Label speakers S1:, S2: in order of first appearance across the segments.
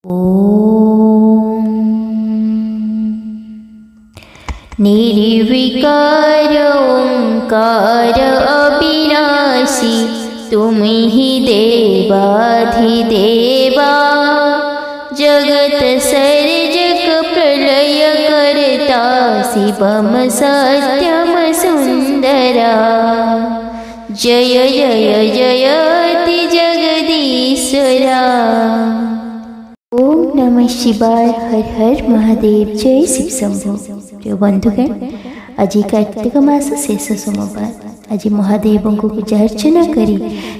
S1: ഓം निर्विकार ओंकार अविनाशी तुम ही देवाधिदेवा जगत सर्जक प्रलय करता शिवम सत्यम सुंदरा जय जय जयति जगदीश्वरा। ओम नमः शिवाय। हर हर महादेव। जय शिव शंभो। प्रिय बंधुगण, आज कार्तिक मास शेष सोमवार। आज महादेव को पूजा अर्चना करी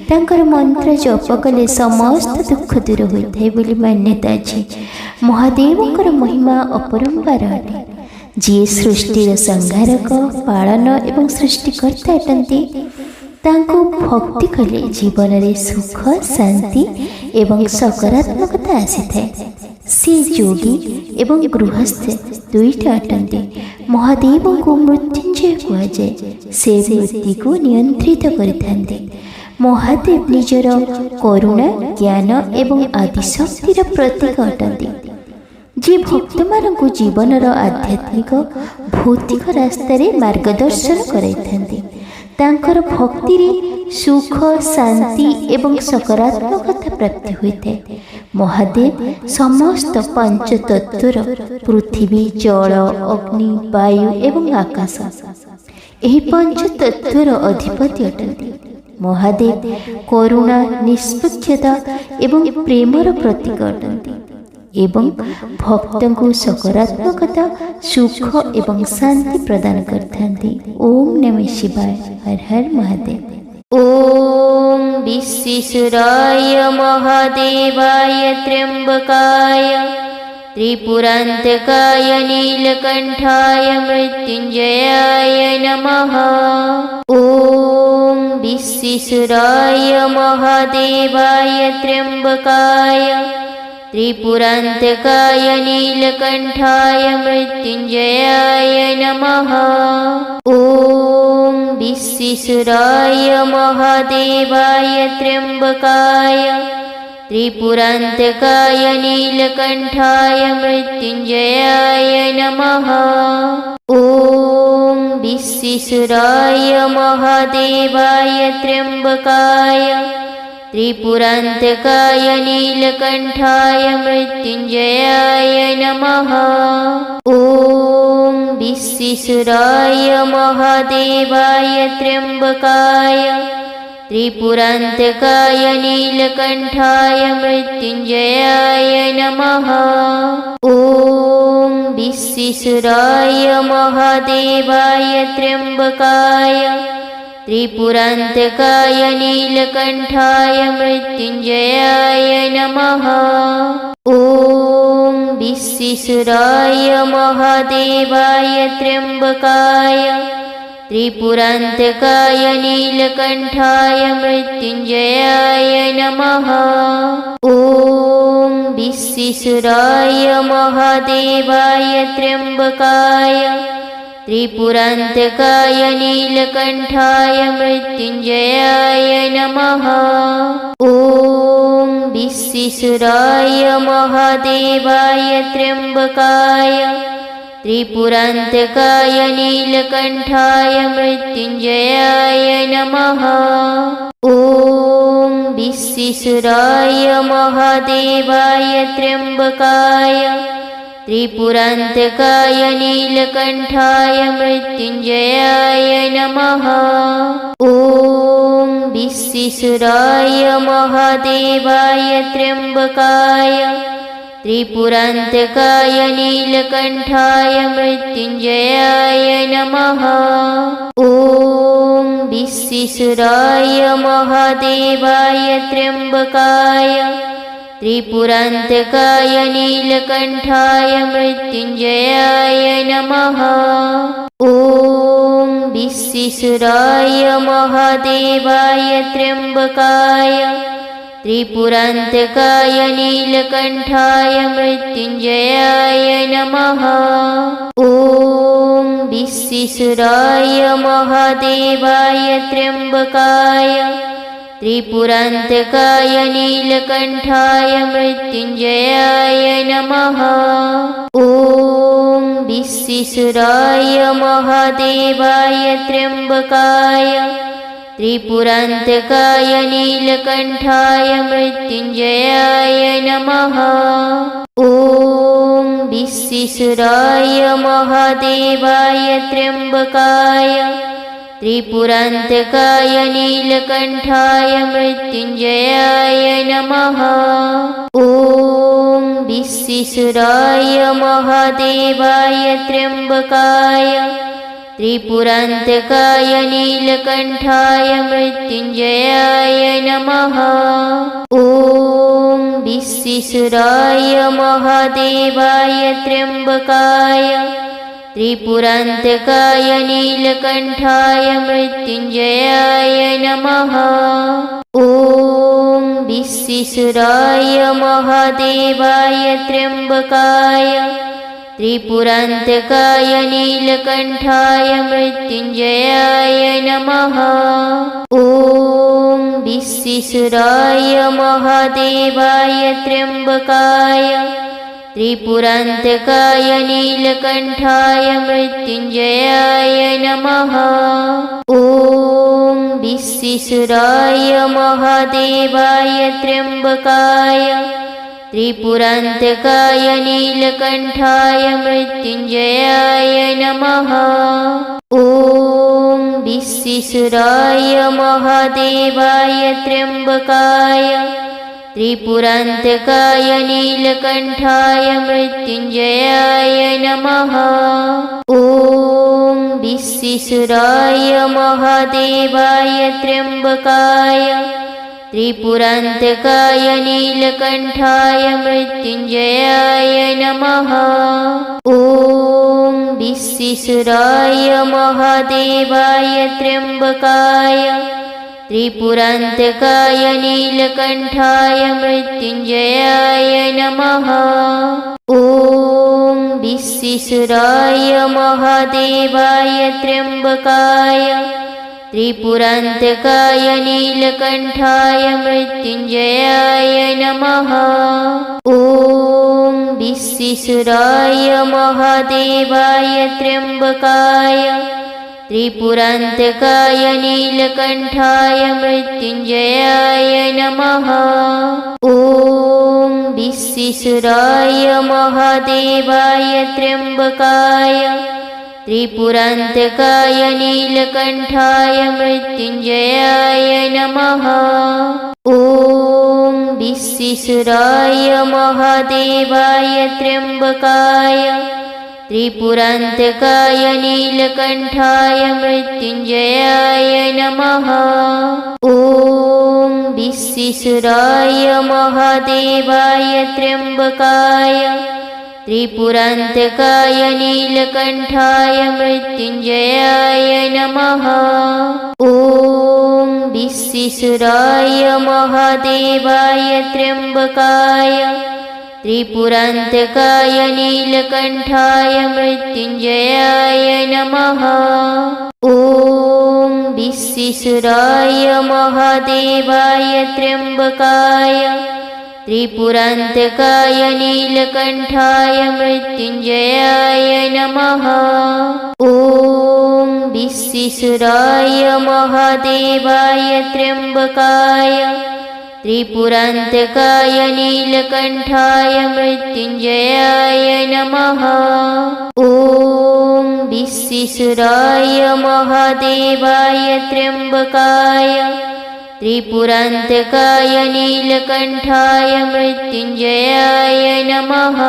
S1: तांकर मंत्र जप कले समस्त दुख दूर होता है बोली मान्यता अच्छी। महादेवंकर महिमा अपरंपार अटे। जी सृष्टिर संहारक पालन एवं सृष्टिकर्ता अटंती। तांको भक्ति कले जीवन रे सुख शांति एवं सकारात्मकता आसी थाए। से योगी एवं गृहस्थ दुईटा अटंती। महादेव को मृत्युंजय कहुए। से वृत्ति को नियंत्रित करिथांते। महादेव निजर करुणा ज्ञान एवं आदिशक्तिर प्रतीक अटंती। जे भक्त मानकु जीवनर आध्यात्मिक भौतिक रास्तार मार्गदर्शन कराइथांते। तांकर भक्ति रे सुख शांति एवं सकारात्मकता प्राप्ति होता है। महादेव समस्त पंच तत्वर पृथ्वी जल अग्नि वायु एवं आकाश यही पंच तत्वर अधिपति अटंती। महादेव करुणा निष्पक्षता एवं प्रेमर प्रतीक अटंती एवं भक्तों को सकारात्मकता सुख एवं शांति प्रदान करते। ओम नमः शिवाय। हर हर महादेव। ओम विश्वेश्वराय महादेवाय त्र्यंबकाय त्रिपुरांतकाय नीलकंठाय मृत्युंजयाय नमः। ओम विश्वेश्वराय महादेवाय त्र्यंबकाय त्रिपुरांतकाय नीलकंठाय मृत्युंजयाय नमः। ओम विश्वेश्वराय महादेवाय त्र्यंबकाय त्रिपुरांतकाय नीलकंठाय मृत्युंजयाय नमः। ओम विश्वेश्वराय महादेवाय त्र्यंबकाय त्रिपुरांतकाय नीलकंठाय मृत्युंजयाय नमः। ओम विश्वेश्वराय महादेवाय त्र्यंबकाय त्रिपुरांतकाय नीलकंठाय मृत्युंजयाय नमः। ओम विश्वेश्वराय महादेवाय त्र्यंबकाय त्रिपुरांतकाय नीलकंठाय मृत्युंजयाय नमः। ओम विश्वेश्वराय महादेवाय त्र्यंबकाय त्रिपुरांतकाय नीलकंठाय मृत्युंजयाय नमः। ओम विश्वेश्वराय महादेवाय त्र्यंबकाय त्रिपुरांतकाय नीलकंठाय मृत्युंजयाय नमः। ओम विश्वेश्वराय महादेवाय त्र्यंबकाय त्रिपुरांतकाय नीलकंठाय मृत्युंजयाय नमः। ओम विश्वेश्वराय महादेवाय त्र्यंबकाय त्रिपुरांतकाय नीलकंठाय मृत्युंजयाय नमः। ओम विश्वेश्वराय महादेवाय त्र्यंबकाय त्रिपुरांतकाय नीलकंठाय मृत्युंजयाय नमः। ओम विश्वेश्वराय महादेवाय त्र्यंबकाय त्रिपुरांतकाय नीलकंठाय मृत्युंजयाय नमः। ओम विश्वेश्वराय महादेवाय त्र्यंबकाय त्रिपुरांतकाय नीलकंठाय मृत्युंजयाय नमः। ओम विश्वेश्वराय महादेवाय त्र्यंबकाय त्रिपुरान्तकाय नीलकण्ठाय मृत्युञ्जयाय नमः। ॐ विश्वेश्वराय महादेवाय त्र्यम्बकाय त्रिपुरान्तकाय नीलकण्ठाय मृत्युञ्जयाय नमः। ॐ विश्वेश्वराय महादेवाय त्र्यम्बकाय त्रिपुरान्तकाय नीलकण्ठाय मृत्युञ्जयाय नमः। ॐ विश्वेश्वराय महादेवाय त्र्यम्बकाय त्रिपुरान्तकाय नीलकण्ठाय मृत्युञ्जयाय नमः। ॐ विश्वेश्वराय महादेवाय त्र्यम्बकाय त्रिपुरान्तकाय नीलकण्ठाय मृत्युञ्जयाय नमः। ॐ विश्वेश्वराय महादेवाय त्र्यम्बकाय त्रिपुरान्तकाय नीलकण्ठाय मृत्युञ्जयाय नमः। ॐ विश्वेश्वराय महादेवाय त्र्यम्बकाय त्रिपुरान्तकाय नीलकण्ठाय मृत्युञ्जयाय नमः। ॐ विश्वेश्वराय महादेवाय त्र्यम्बकाय त्रिपुरान्तकाय नीलकण्ठाय मृत्युञ्जयाय नमः। ॐ विश्वेश्वराय महादेवाय त्र्यम्बकाय त्रिपुरान्तकाय नीलकण्ठाय मृत्युञ्जयाय नमः। ॐ विश्वेश्वराय महादेवाय त्र्यम्बकाय त्रिपुरान्तकाय नीलकण्ठाय मृत्युञ्जयाय नमः। ॐ विश्वेश्वराय महादेवाय त्र्यम्बकाय त्रिपुरान्तकाय नीलकण्ठाय मृत्युञ्जयाय नमः। ॐ विश्वेश्वराय महादेवाय त्र्यम्बकाय त्रिपुरान्तकाय नीलकण्ठाय मृत्युञ्जयाय नमः। ॐ विश्वेश्वराय महादेवाय त्र्यम्बकाय त्रिपुरान्तकाय नीलकण्ठाय मृत्युञ्जयाय नमः। ॐ विश्वेश्वराय महादेवाय त्र्यम्बकाय त्रिपुरान्तकाय नीलकण्ठाय मृत्युञ्जयाय नमः। ॐ विश्वेश्वराय महादेवाय त्र्यम्बकाय त्रिपुरान्तकाय नीलकण्ठाय मृत्युञ्जयाय नमः। ॐ विश्वेश्वराय महादेवाय त्र्यम्बकाय त्रिपुरान्तकाय नीलकण्ठाय मृत्युञ्जयाय नमः। ॐ विश्वेश्वराय महादेवाय त्र्यम्बकाय त्रिपुरान्तकाय नीलकण्ठाय मृत्युञ्जयाय नमः। ॐ विश्वेश्वराय महादेवाय त्र्यम्बकाय त्रिपुरान्तकाय नीलकण्ठाय मृत्युञ्जयाय नमः। ॐ विश्वेश्वराय महादेवाय त्र्यम्बकाय त्रिपुरान्तकाय नीलकण्ठाय मृत्युञ्जयाय नमः। ॐ विश्वेश्वराय महादेवाय त्र्यम्बकाय त्रिपुरान्तकाय नीलकण्ठाय मृत्युञ्जयाय नमः।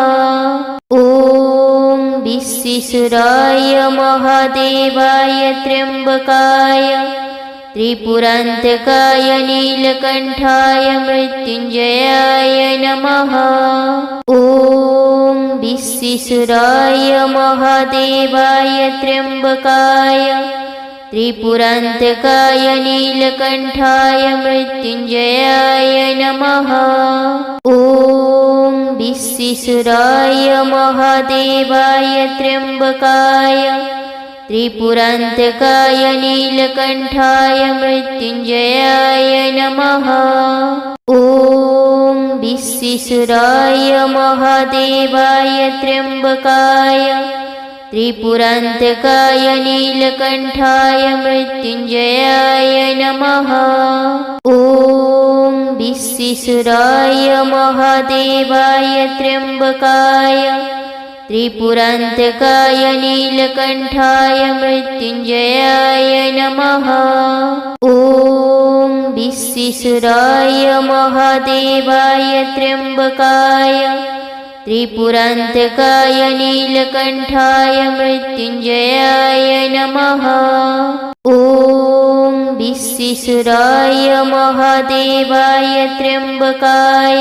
S1: ॐ विश्वेश्वराय महादेवाय त्र्यम्बकाय त्रिपुरान्तकाय नीलकण्ठाय मृत्युञ्जयाय नमः। ॐ विश्वेश्वराय महादेवाय त्र्यम्बकाय त्रिपुरान्तकाय नीलकण्ठाय मृत्युञ्जयाय नमः। ॐ विश्वेश्वराय महादेवाय त्र्यम्बकाय त्रिपुरान्तकाय नीलकण्ठाय मृत्युञ्जयाय नमः। ॐ विश्वेश्वराय महादेवाय त्र्यम्बकाय त्रिपुरान्तकाय नीलकण्ठाय मृत्युञ्जयाय नमः। ॐ विश्वेश्वराय महादेवाय त्र्यम्बकाय त्रिपुरान्तकाय नीलकण्ठाय मृत्युञ्जयाय नमः। ॐ विश्वेश्वराय महादेवाय त्र्यम्बकाय त्रिपुरान्तकाय नीलकण्ठाय मृत्युञ्जयाय नमः। ॐ विश्वेश्वराय महादेवाय त्र्यम्बकाय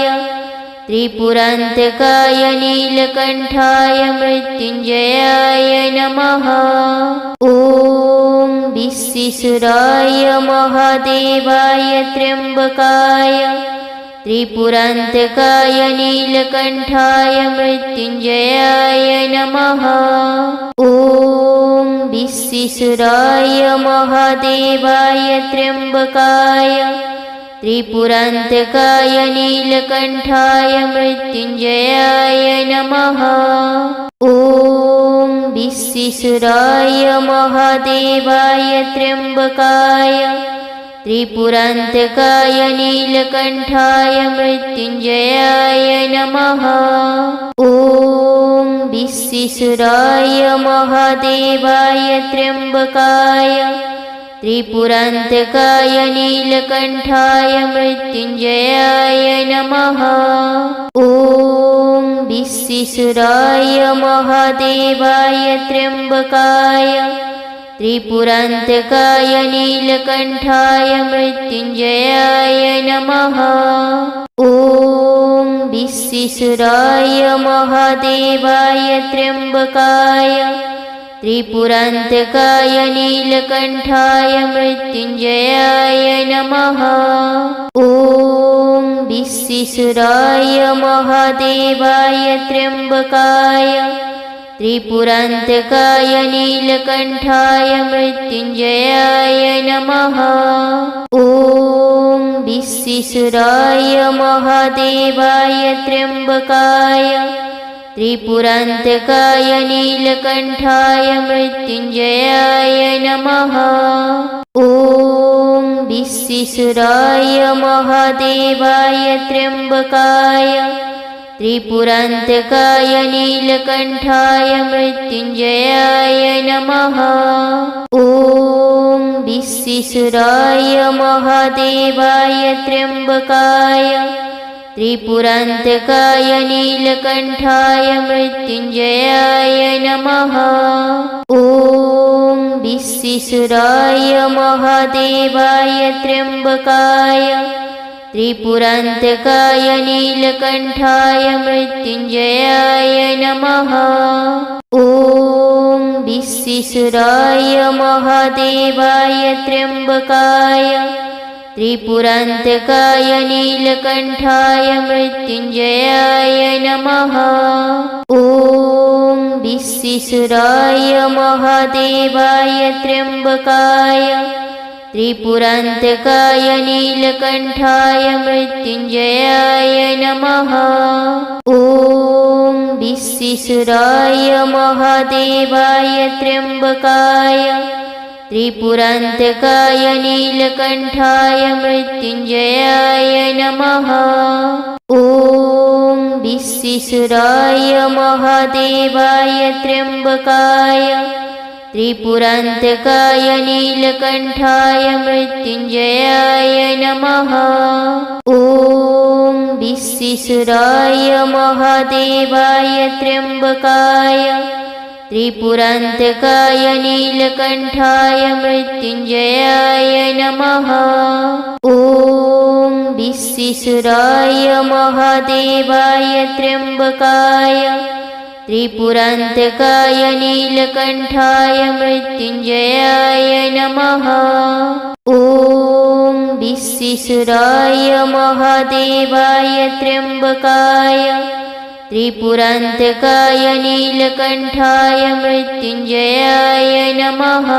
S1: त्रिपुरान्तकाय नीलकण्ठाय मृत्युञ्जयाय नमः। ॐ विश्वेश्वराय महादेवाय त्र्यम्बकाय त्रिपुरान्तकाय नीलकण्ठाय मृत्युञ्जयाय नमः। ॐ विश्वेश्वराय महादेवाय त्र्यम्बकाय त्रिपुरान्तकाय नीलकण्ठाय मृत्युञ्जयाय नमः। ॐ विश्वेश्वराय महादेवाय त्र्यम्बकाय त्रिपुरान्तकाय नीलकण्ठाय मृत्युञ्जयाय नमः। ॐ विश्वेश्वराय महादेवाय त्र्यम्बकाय त्रिपुरान्तकाय नीलकण्ठाय मृत्युञ्जयाय नमः। ॐ विश्वेश्वराय महादेवाय त्र्यम्बकाय त्रिपुरान्तकाय नीलकण्ठाय मृत्युञ्जयाय नमः। ॐ विश्वेश्वराय महादेवाय त्र्यम्बकाय त्रिपुरान्तकाय नीलकण्ठाय मृत्युञ्जयाय नमः। ॐ विश्वेश्वराय महादेवाय त्र्यम्बकाय त्रिपुरान्तकाय नीलकण्ठाय मृत्युञ्जयाय नमः। ॐ विश्वेश्वराय महादेवाय त्र्यम्बकाय त्रिपुरान्तकाय नीलकण्ठाय मृत्युञ्जयाय नमः। ॐ विश्वेश्वराय महादेवाय त्र्यम्बकाय त्रिपुरान्तकाय नीलकण्ठाय मृत्युञ्जयाय नमः। ॐ विश्वेश्वराय महादेवाय त्र्यम्बकाय त्रिपुरान्तकाय नीलकण्ठाय मृत्युञ्जयाय नमः। ॐ विश्वेश्वराय महादेवाय त्र्यम्बकाय त्रिपुरान्तकाय नीलकण्ठाय मृत्युञ्जयाय नमः। ॐ विश्वेश्वराय महादेवाय त्र्यम्बकाय त्रिपुरान्तकाय नीलकण्ठाय मृत्युञ्जयाय नमः। ॐ विश्वेश्वराय महादेवाय त्र्यम्बकाय त्रिपुरान्तकाय नीलकण्ठाय मृत्युञ्जयाय नमः। ॐ विश्वेश्वराय महादेवाय त्र्यम्बकाय त्रिपुरान्तकाय नीलकण्ठाय मृत्युञ्जयाय नमः। ॐ विश्वेश्वराय महादेवाय त्र्यम्बकाय त्रिपुरान्तकाय नीलकण्ठाय मृत्युञ्जयाय नमः। ॐ विश्वेश्वराय महादेवाय त्र्यम्बकाय त्रिपुरान्तकाय नीलकण्ठाय मृत्युञ्जयाय नमः। ॐ विश्वेश्वराय महादेवाय त्र्यम्बकाय त्रिपुरान्तकाय नीलकण्ठाय मृत्युञ्जयाय नमः। ॐ विश्वेश्वराय महादेवाय त्र्यम्बकाय त्रिपुरान्तकाय नीलकण्ठाय मृत्युञ्जयाय नमः।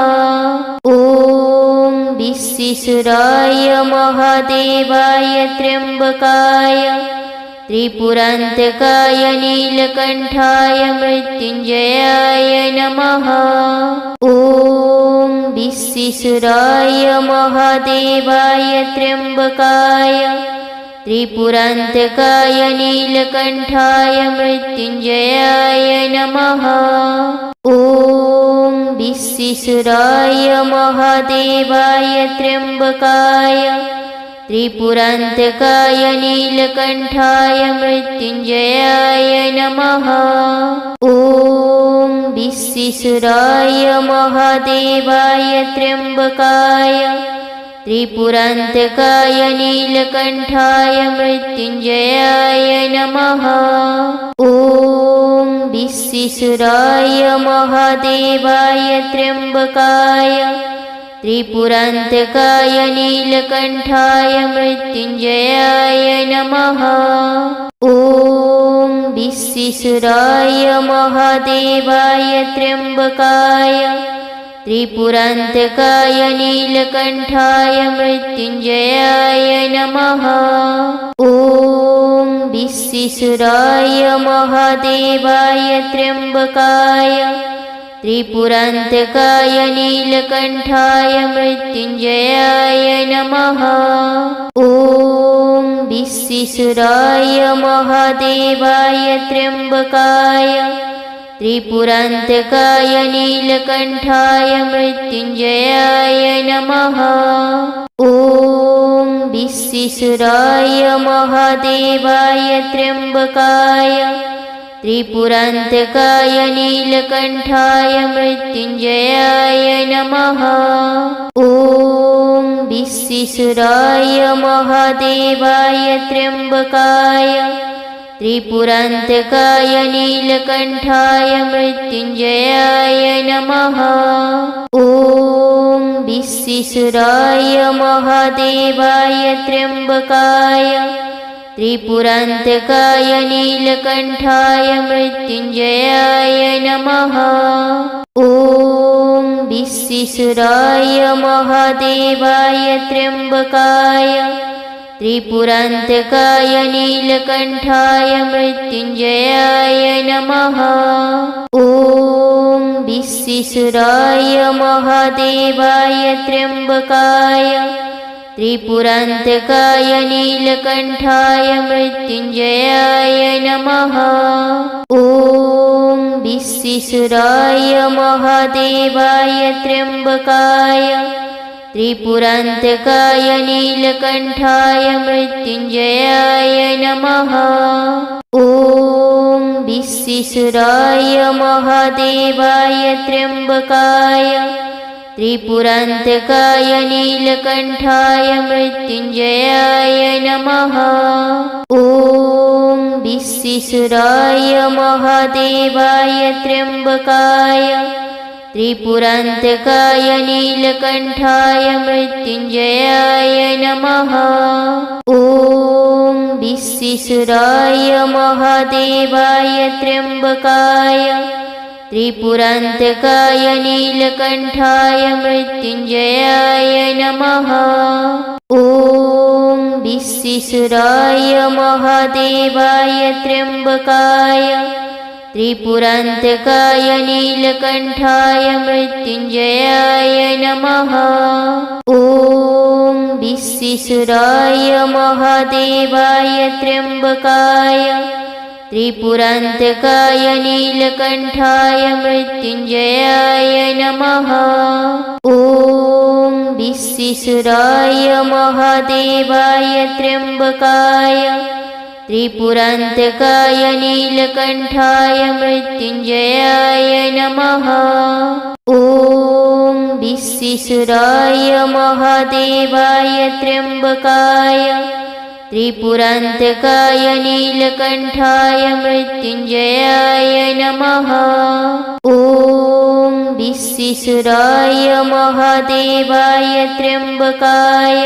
S1: ॐ विश्वेश्वराय महादेवाय त्र्यम्बकाय त्रिपुरान्तकाय नीलकण्ठाय मृत्युञ्जयाय नमः। ॐ विश्वेश्वराय महादेवाय त्र्यम्बकाय त्रिपुरान्तकाय नीलकण्ठाय मृत्युञ्जयाय नमः। ॐ विश्वेश्वराय महादेवाय त्र्यम्बकाय त्रिपुरान्तकाय नीलकण्ठाय मृत्युञ्जयाय नमः। ॐ विश्वेश्वराय महादेवाय त्र्यम्बकाय त्रिपुरान्तकाय नीलकण्ठाय मृत्युञ्जयाय नमः। ॐ विश्वेश्वराय महादेवाय त्र्यम्बकाय त्रिपुरान्तकाय नीलकण्ठाय मृत्युञ्जयाय नमः। ॐ विश्वेश्वराय महादेवाय त्र्यम्बकाय त्रिपुरान्तकाय नीलकण्ठाय मृत्युञ्जयाय नमः। ॐ विश्वेश्वराय महादेवाय त्र्यम्बकाय त्रिपुरान्तकाय नीलकण्ठाय मृत्युञ्जयाय नमः। ॐ विश्वेश्वराय महादेवाय त्र्यम्बकाय त्रिपुरान्तकाय नीलकण्ठाय मृत्युञ्जयाय नमः। ॐ विश्वेश्वराय महादेवाय त्र्यम्बकाय त्रिपुरान्तकाय नीलकण्ठाय मृत्युञ्जयाय नमः। ॐ विश्वेश्वराय महादेवाय त्र्यम्बकाय त्रिपुरान्तकाय नीलकण्ठाय मृत्युञ्जयाय नमः। ॐ विश्वेश्वराय महादेवाय त्र्यम्बकाय त्रिपुरान्तकाय नीलकण्ठाय मृत्युञ्जयाय नमः। ॐ विश्वेश्वराय महादेवाय त्र्यम्बकाय त्रिपुरान्तकाय नीलकण्ठाय मृत्युञ्जयाय नमः। ॐ विश्वेश्वराय महादेवाय त्र्यम्बकाय त्रिपुरान्तकाय नीलकण्ठाय मृत्युञ्जयाय नमः। ॐ विश्वेश्वराय महादेवाय त्र्यम्बकाय त्रिपुरान्तकाय नीलकण्ठाय मृत्युञ्जयाय नमः। ॐ विश्वेश्वराय महादेवाय त्र्यम्बकाय त्रिपुरान्तकाय नीलकण्ठाय मृत्युञ्जयाय नमः। ॐ विश्वेश्वराय महादेवाय त्र्यम्बकाय त्रिपुरान्तकाय नीलकण्ठाय मृत्युञ्जयाय नमः। ॐ विश्वेश्वराय महादेवाय त्र्यम्बकाय त्रिपुरान्तकाय नीलकण्ठाय मृत्युञ्जयाय नमः। ॐ विश्वेश्वराय महादेवाय त्र्यम्बकाय त्रिपुरान्तकाय नीलकण्ठाय मृत्युञ्जयाय नमः। ॐ विश्वेश्वराय महादेवाय त्र्यम्बकाय त्रिपुरान्तकाय नीलकण्ठाय मृत्युञ्जयाय नमः। ॐ विश्वेश्वराय महादेवाय त्र्यम्बकाय त्रिपुरान्तकाय नीलकण्ठाय मृत्युञ्जयाय नमः। ॐ विश्वेश्वराय महादेवाय त्र्यम्बकाय त्रिपुरान्तकाय नीलकण्ठाय मृत्युञ्जयाय नमः। ॐ विश्वेश्वराय महादेवाय त्र्यम्बकाय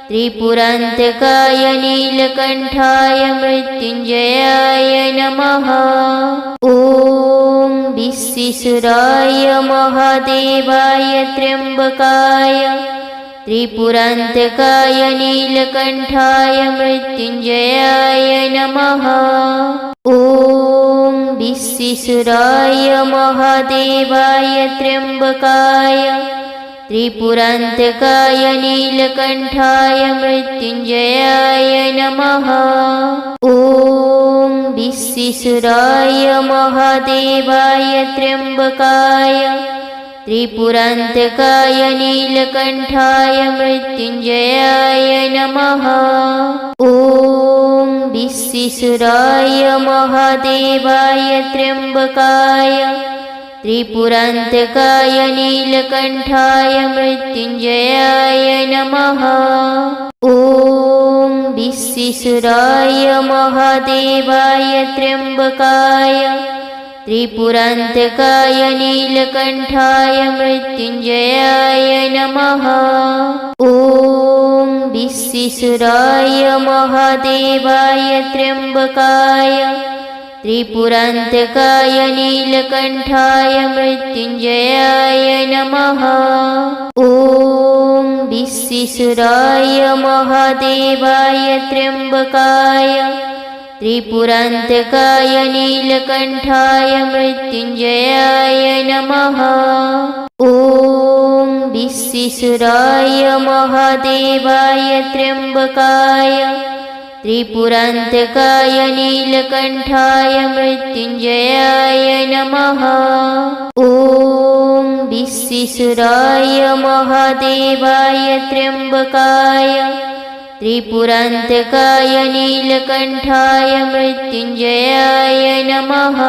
S1: त्रिपुरान्तकाय नीलकण्ठाय मृत्युञ्जयाय नमः। ॐ विश्वेश्वराय महादेवाय त्र्यम्बकाय त्रिपुरान्तकाय नीलकण्ठाय मृत्युञ्जयाय नमः। ॐ विश्वेश्वराय महादेवाय त्र्यम्बकाय त्रिपुरान्तकाय नीलकण्ठाय मृत्युञ्जयाय नमः। ॐ विश्वेश्वराय महादेवाय त्र्यम्बकाय त्रिपुरान्तकाय नीलकण्ठाय मृत्युञ्जयाय नमः। ॐ विश्वेश्वराय महादेवाय त्र्यम्बकाय त्रिपुरान्तकाय नीलकण्ठाय मृत्युञ्जयाय नमः। ॐ विश्वेश्वराय महादेवाय त्र्यम्बकाय त्रिपुरान्तकाय नीलकण्ठाय मृत्युञ्जयाय नमः। ॐ विश्वेश्वराय महादेवाय त्र्यम्बकाय त्रिपुरान्तकाय नीलकण्ठाय मृत्युञ्जयाय नमः। ॐ विश्वेश्वराय महादेवाय त्र्यम्बकाय त्रिपुरान्तकाय नीलकण्ठाय मृत्युञ्जयाय नमः। ॐ विश्वेश्वराय महादेवाय त्र्यम्बकाय त्रिपुरान्तकाय नीलकण्ठाय मृत्युञ्जयाय नमः। ॐ विश्वेश्वराय महादेवाय त्र्यम्बकाय त्रिपुरान्तकाय नीलकण्ठाय मृत्युञ्जयाय नमः।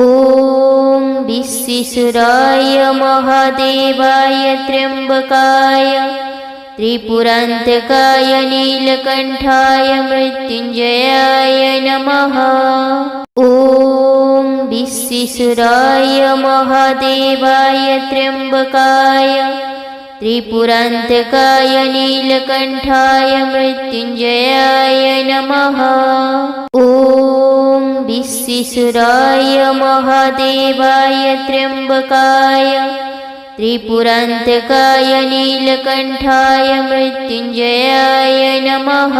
S1: ॐ विश्वेश्वराय महादेवाय त्र्यम्बकाय त्रिपुरान्तकाय नीलकण्ठाय मृत्युञ्जयाय नमः। ॐ विश्वेश्वराय महादेवाय त्र्यम्बकाय त्रिपुरान्तकाय नीलकण्ठाय मृत्युञ्जयाय नमः। ॐ विश्वेश्वराय महादेवाय त्र्यम्बकाय त्रिपुरान्तकाय नीलकण्ठाय मृत्युञ्जयाय नमः।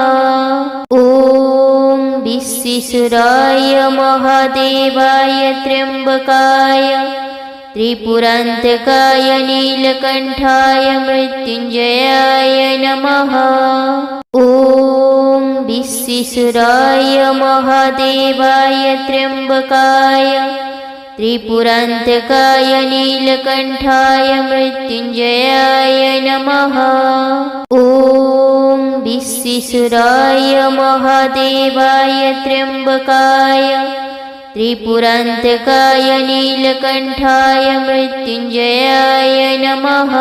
S1: ॐ विश्वेश्वराय महादेवाय त्र्यम्बकाय त्रिपुरान्तकाय नीलकण्ठाय मृत्युञ्जयाय नमः। ॐ विश्वेश्वराय महादेवाय त्र्यम्बकाय त्रिपुरान्तकाय नीलकण्ठाय मृत्युञ्जयाय नमः। ॐ विश्वेश्वराय महादेवाय त्र्यम्बकाय त्रिपुरान्तकाय नीलकण्ठाय मृत्युञ्जयाय नमः।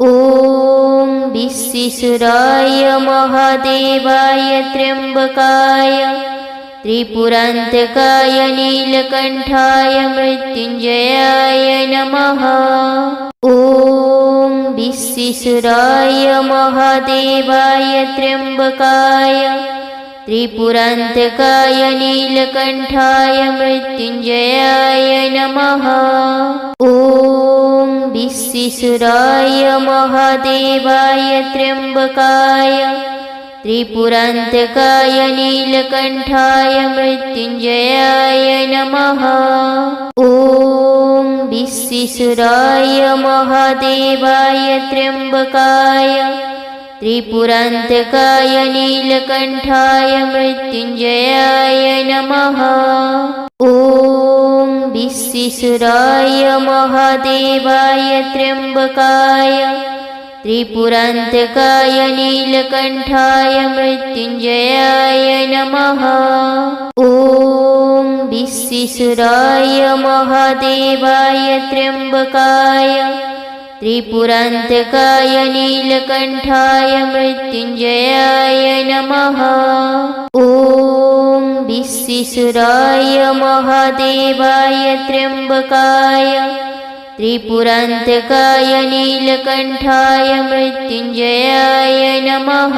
S1: ॐ विश्वेश्वराय महादेवाय त्र्यम्बकाय त्रिपुरान्तकाय नीलकण्ठाय मृत्युञ्जयाय नमः। ॐ विश्वेश्वराय महादेवाय त्र्यम्बकाय त्रिपुरान्तकाय नीलकण्ठाय मृत्युञ्जयाय नमः। ॐ विश्वेश्वराय महादेवाय त्र्यम्बकाय त्रिपुरान्तकाय नीलकण्ठाय मृत्युञ्जयाय नमः। ॐ विश्वेश्वराय महादेवाय त्र्यम्बकाय त्रिपुरान्तकाय नीलकण्ठाय मृत्युञ्जयाय नमः। ॐ विश्वेश्वराय महादेवाय त्र्यम्बकाय त्रिपुरान्तकाय नीलकण्ठाय मृत्युञ्जयाय नमः। ॐ विश्वेश्वराय महादेवाय त्र्यम्बकाय त्रिपुरान्तकाय नीलकण्ठाय मृत्युञ्जयाय नमः। ॐ विश्वेश्वराय महादेवाय त्र्यम्बकाय त्रिपुरान्तकाय नीलकण्ठाय मृत्युञ्जयाय नमः।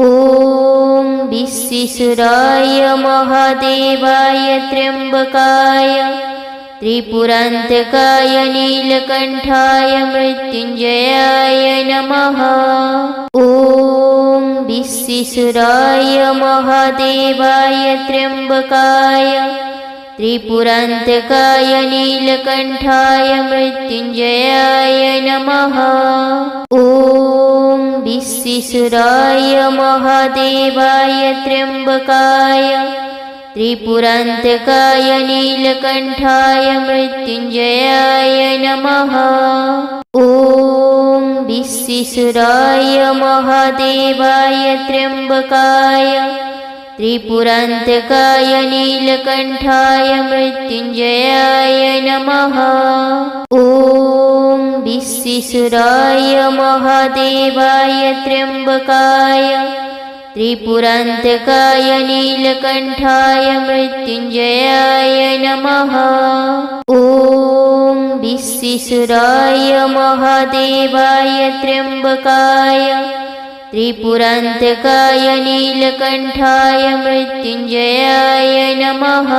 S1: ॐ विश्वेश्वराय महादेवाय त्र्यम्बकाय त्रिपुरान्तकाय नीलकण्ठाय मृत्युञ्जयाय नमः। ॐ विश्वेश्वराय महादेवाय त्र्यम्बकाय त्रिपुरान्तकाय नीलकण्ठाय मृत्युञ्जयाय नमः। ॐ विश्वेश्वराय महादेवाय त्र्यम्बकाय त्रिपुरान्तकाय नीलकण्ठाय मृत्युञ्जयाय नमः। ॐ विश्वेश्वराय महादेवाय त्र्यम्बकाय त्रिपुरान्तकाय नीलकण्ठाय मृत्युञ्जयाय नमः। ॐ विश्वेश्वराय महादेवाय त्र्यम्बकाय त्रिपुरान्तकाय नीलकण्ठाय मृत्युञ्जयाय नमः। ॐ विश्वेश्वराय महादेवाय त्र्यम्बकाय त्रिपुरान्तकाय नीलकण्ठाय मृत्युञ्जयाय नमः।